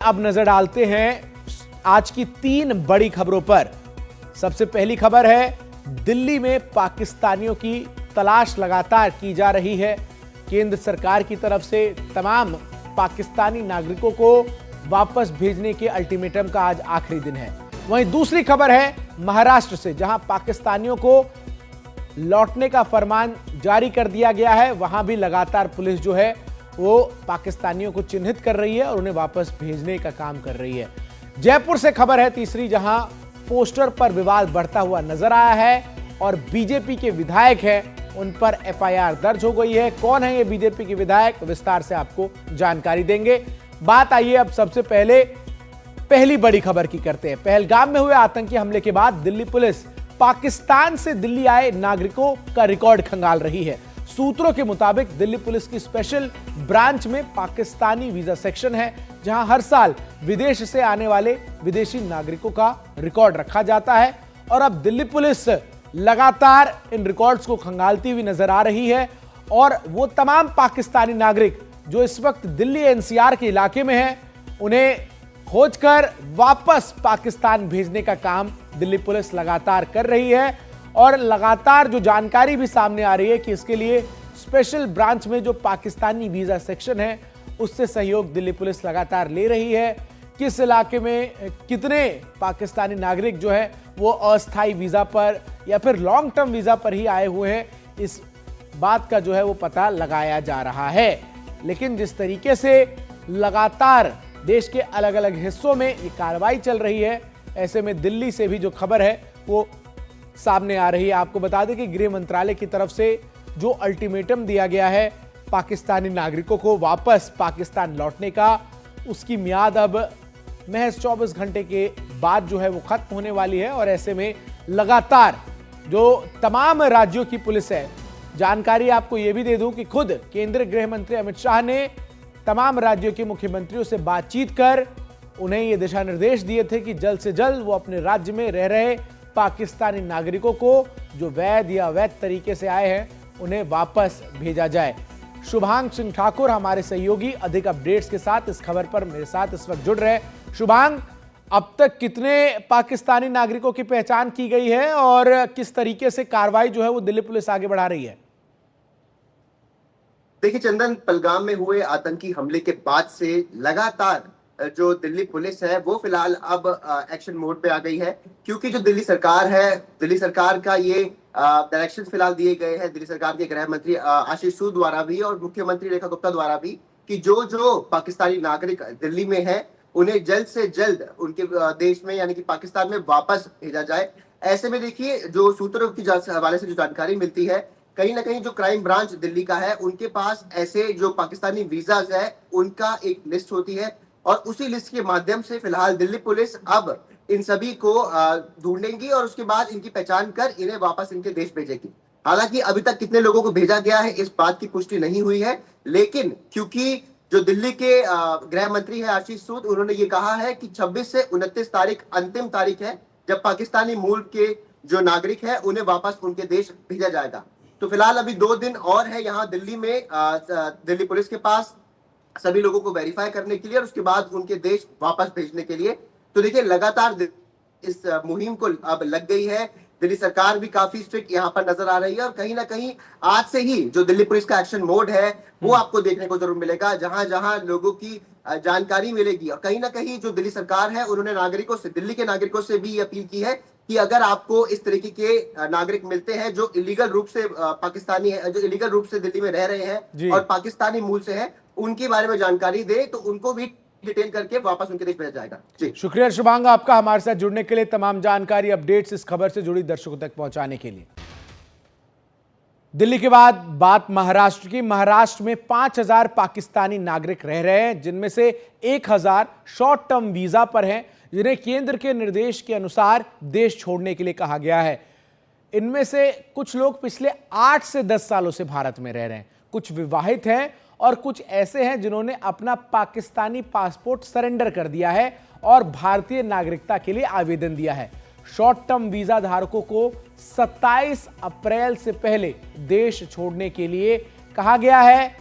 अब नजर डालते हैं आज की 3 बड़ी खबरों पर। सबसे पहली खबर है दिल्ली में पाकिस्तानियों की तलाश लगातार की जा रही है। केंद्र सरकार की तरफ से तमाम पाकिस्तानी नागरिकों को वापस भेजने के अल्टीमेटम का आज आखिरी दिन है। वहीं दूसरी खबर है महाराष्ट्र से, जहां पाकिस्तानियों को लौटने का फरमान जारी कर दिया गया है। वहां भी लगातार पुलिस जो है वो पाकिस्तानियों को चिन्हित कर रही है और उन्हें वापस भेजने का काम कर रही है। जयपुर से खबर है तीसरी, जहां पोस्टर पर विवाद बढ़ता हुआ नजर आया है और बीजेपी के विधायक हैं उन पर एफआईआर दर्ज हो गई है। कौन है ये बीजेपी के विधायक, विस्तार से आपको जानकारी देंगे। बात आइए अब सबसे पहले पहली बड़ी खबर की करते हैं। पहलगाम में हुए आतंकी हमले के बाद दिल्ली पुलिस पाकिस्तान से दिल्ली आए नागरिकों का रिकॉर्ड खंगाल रही है। सूत्रों के मुताबिक दिल्ली पुलिस की स्पेशल ब्रांच में पाकिस्तानी वीजा सेक्शन है, जहां हर साल विदेश से आने वाले विदेशी नागरिकों का रिकॉर्ड रखा जाता है। और अब दिल्ली पुलिस लगातार इन रिकॉर्ड्स को खंगालती हुई नजर आ रही है और वो तमाम पाकिस्तानी नागरिक जो इस वक्त दिल्ली एनसीआर के इलाके में हैं, उन्हें खोजकर वापस पाकिस्तान भेजने का काम दिल्ली पुलिस लगातार कर रही है। और लगातार जो जानकारी भी सामने आ रही है कि इसके लिए स्पेशल ब्रांच में जो पाकिस्तानी वीजा सेक्शन है उससे सहयोग दिल्ली पुलिस लगातार ले रही है। किस इलाके में कितने पाकिस्तानी नागरिक जो है वो अस्थायी वीजा पर या फिर लॉन्ग टर्म वीजा पर ही आए हुए हैं, इस बात का जो है वो पता लगाया जा रहा है। लेकिन जिस तरीके से लगातार देश के अलग अलग हिस्सों में ये कार्रवाई चल रही है, ऐसे में दिल्ली से भी जो खबर है वो सामने आ रही है। आपको बता दें कि गृह मंत्रालय की तरफ से जो अल्टीमेटम दिया गया है पाकिस्तानी नागरिकों को वापस पाकिस्तान लौटने का, उसकी मियाद अब महज 24 घंटे के बाद जो है वो खत्म होने वाली है। और ऐसे में लगातार जो तमाम राज्यों की पुलिस है, जानकारी आपको यह भी दे दूं कि खुद केंद्रीय गृह मंत्री अमित शाह ने तमाम राज्यों के मुख्यमंत्रियों से बातचीत कर उन्हें ये दिशा निर्देश दिए थे कि जल्द से जल्द वो अपने राज्य में रह रहे पाकिस्तानी नागरिकों को जो वैध या अवैध तरीके से आए हैं उन्हें वापस भेजा जाए। शुभांग सिंह ठाकुर हमारे सहयोगी अधिक अपडेट्स के साथ इस खबर पर मेरे साथ इस वक्त जुड़ रहे हैं। शुभांग, अब तक कितने पाकिस्तानी नागरिकों की पहचान की गई है और किस तरीके से कार्रवाई जो है वो दिल्ली पुलिस आगे बढ़ा रही है? देखिए चंदन, पहलगाम में हुए आतंकी हमले के बाद से लगातार जो दिल्ली पुलिस है वो फिलहाल अब एक्शन मोड पे आ गई है, क्योंकि जो दिल्ली सरकार है, दिल्ली सरकार का ये डायरेक्शन फिलहाल दिए गए हैं दिल्ली सरकार के गृह मंत्री आशीष सूद द्वारा भी और मुख्यमंत्री रेखा गुप्ता द्वारा भी कि जो जो पाकिस्तानी नागरिक दिल्ली में है उन्हें जल्द से जल्द उनके देश में यानी कि पाकिस्तान में वापस भेजा जाए। ऐसे में देखिए जो सूत्रों की हवाले से जो जानकारी मिलती है, कहीं ना कहीं जो क्राइम ब्रांच दिल्ली का है उनके पास ऐसे जो पाकिस्तानी वीजाज है उनका एक लिस्ट होती है और उसी लिस्ट के माध्यम से फिलहाल दिल्ली पुलिस अब इन सभी को ढूंढेंगी और उसके बाद इनकी पहचान कर इन्हें वापस इनके देश भेजेगी। हालांकि अभी तक कितने लोगों को भेजा गया है इस बात की पुष्टि नहीं हुई है, लेकिन क्योंकि जो दिल्ली के गृह मंत्री है आशीष सूद, उन्होंने ये कहा है कि 26 से 29 तारीख अंतिम तारीख है जब पाकिस्तानी मूल के जो नागरिक है उन्हें वापस उनके देश भेजा जाएगा। तो फिलहाल अभी 2 दिन और है यहाँ दिल्ली में दिल्ली पुलिस के पास सभी लोगों को वेरीफाई करने के लिए और उसके बाद उनके देश वापस भेजने के लिए। तो देखिए लगातार इस मुहिम को अब लग गई है। दिल्ली सरकार भी काफी स्ट्रिक्ट यहाँ पर नजर आ रही है और कहीं ना कहीं आज से ही जो दिल्ली पुलिस का एक्शन मोड है वो आपको देखने को जरूर मिलेगा, जहां जहां लोगों की जानकारी मिलेगी। और कहीं ना कहीं जो दिल्ली सरकार है उन्होंने नागरिकों से, दिल्ली के नागरिकों से भी अपील की है कि अगर आपको इस तरीके के नागरिक मिलते हैं जो इलीगल रूप से पाकिस्तानी है, जो इलीगल रूप से दिल्ली में रह रहे हैं और पाकिस्तानी मूल से हैं, उनके बारे में जानकारी दे तो उनको भी डिटेन करके वापस उनके देश भेजा जाएगा। जी शुक्रिया शुभांग आपका हमारे साथ जुड़ने के लिए, तमाम जानकारी अपडेट्स इस खबर से जुड़ी दर्शकों तक पहुंचाने के लिए। दिल्ली के बाद बात महाराष्ट्र की। महाराष्ट्र में 5000 पाकिस्तानी नागरिक रह रहे हैं, जिनमें से 1000 शॉर्ट टर्म वीजा पर हैं, जिन्हें केंद्र के निर्देश के अनुसार देश छोड़ने के लिए कहा गया है। इनमें से कुछ लोग पिछले 8 से 10 सालों से भारत में रह रहे हैं, कुछ विवाहित हैं और कुछ ऐसे हैं जिन्होंने अपना पाकिस्तानी पासपोर्ट सरेंडर कर दिया है और भारतीय नागरिकता के लिए आवेदन दिया है। शॉर्ट टर्म वीजा धारकों को 27 अप्रैल से पहले देश छोड़ने के लिए कहा गया है।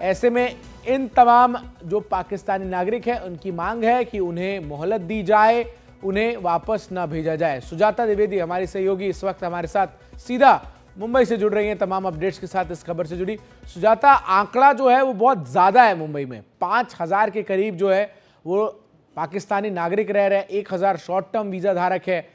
ऐसे में इन तमाम जो पाकिस्तानी नागरिक हैं उनकी मांग है कि उन्हें मोहलत दी जाए, उन्हें वापस न भेजा जाए। सुजाता द्विवेदी हमारी सहयोगी इस वक्त हमारे साथ सीधा मुंबई से जुड़ रही हैं तमाम अपडेट्स के साथ इस खबर से जुड़ी। सुजाता, आंकड़ा जो है वो बहुत ज्यादा है मुंबई में, 5000 के करीब जो है वो पाकिस्तानी नागरिक रह रहे हैं, 1000 शॉर्ट टर्म वीजा धारक है।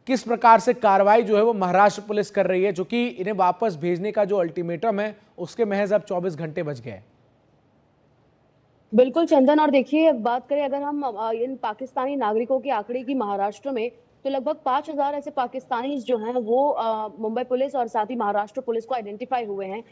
किस प्रकार से कार्रवाई जो है वो महाराष्ट्र पुलिस कर रही है, जो कि इन्हें वापस भेजने का जो अल्टीमेटम है उसके महज अब 24 घंटे बच गए? बिल्कुल चंदन, और देखिए बात करें अगर हम इन पाकिस्तानी नागरिकों के आंकड़े की महाराष्ट्र में, तो लगभग 5000 ऐसे पाकिस्तानी जो हैं वो मुंबई पुलिस और साथ ही महाराष्ट्र पुलिस को आइडेंटिफाई हुए हैं।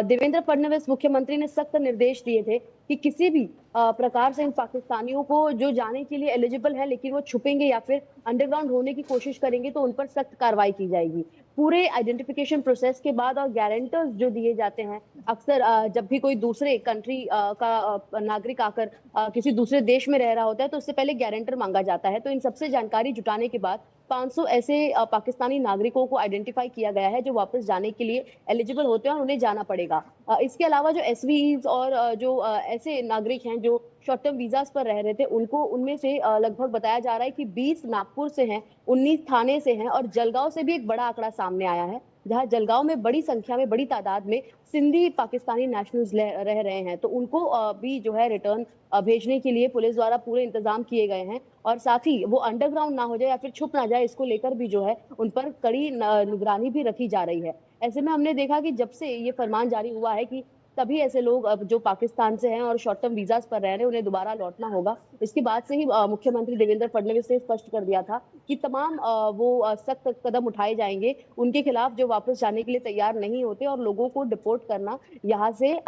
देवेंद्र फडणवीस मुख्यमंत्री ने सख्त निर्देश दिए थे कि किसी भी प्रकार से इन पाकिस्तानियों को जो जाने के लिए एलिजिबल है लेकिन वो छुपेंगे या फिर अंडरग्राउंड होने की कोशिश करेंगे तो उन पर सख्त कार्रवाई की जाएगी। पूरे आइडेंटिफिकेशन प्रोसेस के बाद और गारंटर्स जो दिए जाते हैं, अक्सर जब भी कोई दूसरे कंट्री का नागरिक आकर किसी दूसरे देश में रह रहा होता है तो उससे पहले गारंटर मांगा जाता है। तो इन सबसे जानकारी जुटाने के बाद 500 ऐसे पाकिस्तानी नागरिकों को आइडेंटिफाई किया गया है जो वापस जाने के लिए एलिजिबल होते हैं और उन्हें जाना पड़ेगा। इसके अलावा जो एसवीईज और जो ऐसे नागरिक हैं जो शॉर्ट टर्म वीजास पर रह रहे थे, उनको उनमें से लगभग बताया जा रहा है कि 20 नागपुर से हैं, 19 थाने से हैं और जलगांव से भी एक बड़ा आंकड़ा सामने आया है, जहां जलगांव में बड़ी संख्या में, बड़ी तादाद में सिंधी पाकिस्तानी नेशनल्स रह रहे हैं। तो उनको भी जो है रिटर्न भेजने के लिए पुलिस द्वारा पूरे इंतजाम किए गए हैं और साथ ही वो अंडरग्राउंड ना हो जाए या फिर छुप ना जाए, इसको लेकर भी जो है उन पर कड़ी निगरानी भी रखी जा रही है। ऐसे में हमने देखा कि जब से ये फरमान जारी हुआ है कि तभी ऐसे लोग अब जो पाकिस्तान से हैं और शॉर्ट टर्म वीजास पर रह रहे हैं उन्हें दोबारा लौटना होगा। इसके बाद से ही मुख्यमंत्री देवेंद्र फडणवीस ने स्पष्ट कर दिया था कि तमाम वो सख्त कदम उठाए जाएंगे उनके खिलाफ जो वापस जाने के लिए तैयार नहीं होते और लोगों को डिपोर्ट करना यहाँ से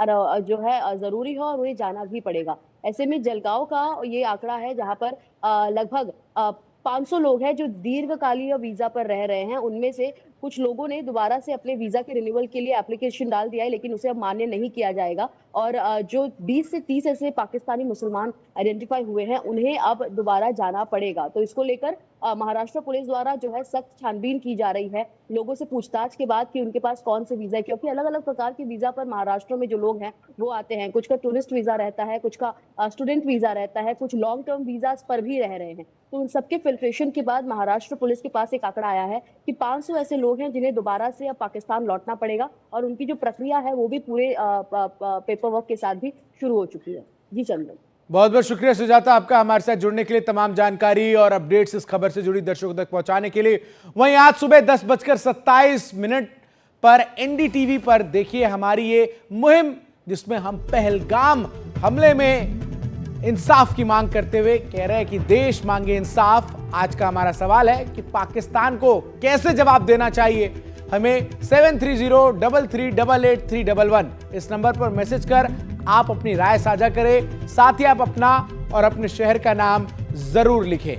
जो है जरूरी है और उन्हें जाना भी पड़ेगा। ऐसे में जलगांव का ये आंकड़ा है जहाँ पर लगभग 500 लोग हैं जो दीर्घकालीन वीजा पर रह रहे हैं। उनमें से कुछ लोगों ने दोबारा से अपने वीजा के रिन्यूअल के लिए एप्लीकेशन डाल दिया है लेकिन उसे अब मान्य नहीं किया जाएगा और जो 20 से 30 ऐसे पाकिस्तानी मुसलमान आइडेंटिफाई हुए हैं उन्हें अब दोबारा जाना पड़ेगा। तो इसको लेकर महाराष्ट्र पुलिस द्वारा जो है सख्त छानबीन की जा रही है लोगों से पूछताछ के बाद कि उनके पास कौन से वीजा है, क्योंकि अलग अलग प्रकार के वीजा पर महाराष्ट्र में जो लोग हैं वो आते हैं। कुछ का टूरिस्ट वीजा रहता है, कुछ का स्टूडेंट वीजा रहता है, कुछ लॉन्ग टर्म वीजा पर भी रह रहे हैं। तो उन सबके फिल्ट्रेशन के बाद महाराष्ट्र पुलिस के पास एक आंकड़ा आया है कि 500 ऐसे लोग हैं जिन्हें दोबारा से अब पाकिस्तान लौटना पड़ेगा और उनकी जो प्रक्रिया है वो भी पूरे पेपर वर्क के साथ भी शुरू हो चुकी है। जी चंदन, बहुत बहुत शुक्रिया सुजाता आपका हमारे साथ जुड़ने के लिए, तमाम जानकारी और अपडेट्स इस खबर से जुड़ी दर्शकों तक पहुंचाने के लिए। वहीं आज सुबह 10:27 पर एनडीटीवी पर देखिए हमारी ये मुहिम जिसमें हम पहलगाम हमले में इंसाफ की मांग करते हुए कह रहे हैं कि देश मांगे इंसाफ। आज का हमारा सवाल है कि पाकिस्तान को कैसे जवाब देना चाहिए। हमें 7303388311 इस नंबर पर मैसेज कर आप अपनी राय साझा करें, साथ ही आप अपना और अपने शहर का नाम जरूर लिखें।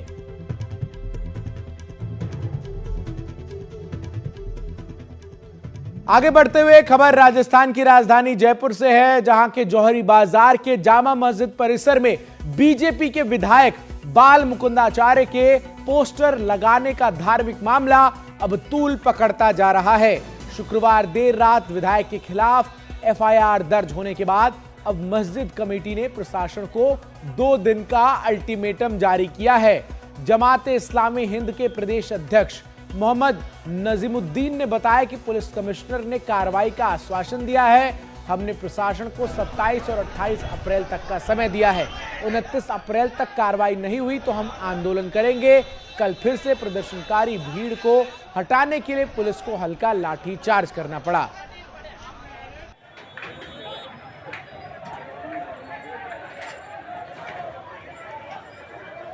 आगे बढ़ते हुए खबर राजस्थान की राजधानी जयपुर से है, जहां के जौहरी बाजार के जामा मस्जिद परिसर में बीजेपी के विधायक बाल मुकुंदाचार्य के पोस्टर लगाने का धार्मिक मामला अब तूल पकड़ता जा रहा है। शुक्रवार देर रात विधायक के खिलाफ एफआईआर दर्ज होने के बाद अब मस्जिद कमेटी ने प्रशासन को 2 दिन का अल्टीमेटम जारी किया है। जमात इस्लामी हिंद के प्रदेश अध्यक्ष मोहम्मद नजीमुद्दीन ने बताया कि पुलिस कमिश्नर ने कार्रवाई का आश्वासन दिया है। हमने प्रशासन को 27 और 28 अप्रैल तक का समय दिया है। 29 अप्रैल तक कार्रवाई नहीं हुई तो हम आंदोलन करेंगे। कल फिर से प्रदर्शनकारी भीड़ को हटाने के लिए पुलिस को हल्का लाठीचार्ज करना पड़ा।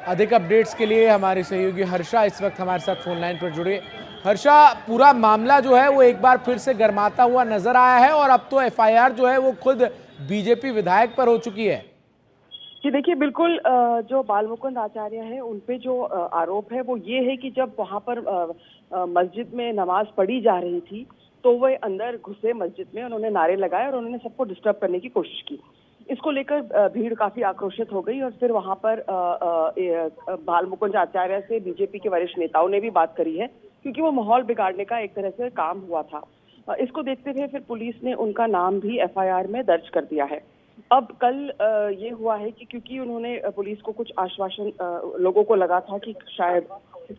अधिक अपडेट्स के लिए हमारे सहयोगी हर्षा इस वक्त हमारे साथ फोन लाइन पर जुड़े। हर्षा, पूरा मामला जो है वो एक बार फिर से गर्माता हुआ नजर आया है और अब तो एफआईआर जो है वो खुद बीजेपी विधायक पर हो चुकी है। जी देखिए, बिल्कुल जो बाल मुकुंद आचार्य है उन पे जो आरोप है वो ये है कि जब वहां पर मस्जिद में नमाज पढ़ी जा रही थी तो वह अंदर घुसे मस्जिद में, उन्होंने नारे लगाए और उन्होंने सबको डिस्टर्ब करने की कोशिश की। इसको लेकर भीड़ काफी आक्रोशित हो गई और फिर वहां पर बाल मुकुंद आचार्य से बीजेपी के वरिष्ठ नेताओं ने भी बात करी है, क्योंकि वो माहौल बिगाड़ने का एक तरह से काम हुआ था। इसको देखते हुए फिर पुलिस ने उनका नाम भी एफआईआर में दर्ज कर दिया है। अब कल ये हुआ है कि क्योंकि उन्होंने पुलिस को कुछ आश्वासन, लोगों को लगा था कि शायद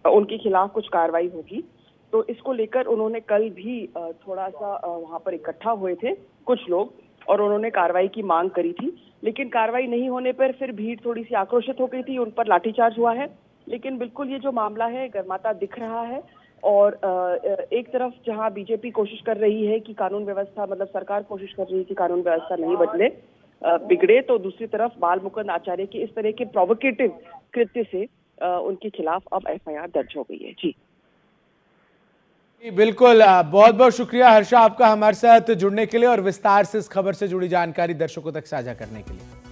उनके खिलाफ कुछ कार्रवाई होगी, तो इसको लेकर उन्होंने कल भी थोड़ा सा वहां पर इकट्ठा हुए थे कुछ लोग और उन्होंने कार्रवाई की मांग करी थी। लेकिन कार्रवाई नहीं होने पर फिर भीड़ थोड़ी सी आक्रोशित हो गई थी, उन पर लाठीचार्ज हुआ है। लेकिन बिल्कुल ये जो मामला है गर्माता दिख रहा है और एक तरफ जहां बीजेपी कोशिश कर रही है कि कानून व्यवस्था, मतलब सरकार कोशिश कर रही है कि कानून व्यवस्था नहीं बदले, बिगड़े, तो दूसरी तरफ बाल मुकुंद आचार्य के इस तरह के प्रोवोकेटिव कृत्य से उनके खिलाफ अब एफआईआर दर्ज हो गई है। जी बिल्कुल, बहुत बहुत शुक्रिया हर्षा आपका हमारे साथ जुड़ने के लिए और विस्तार से इस खबर से जुड़ी जानकारी दर्शकों तक साझा करने के लिए।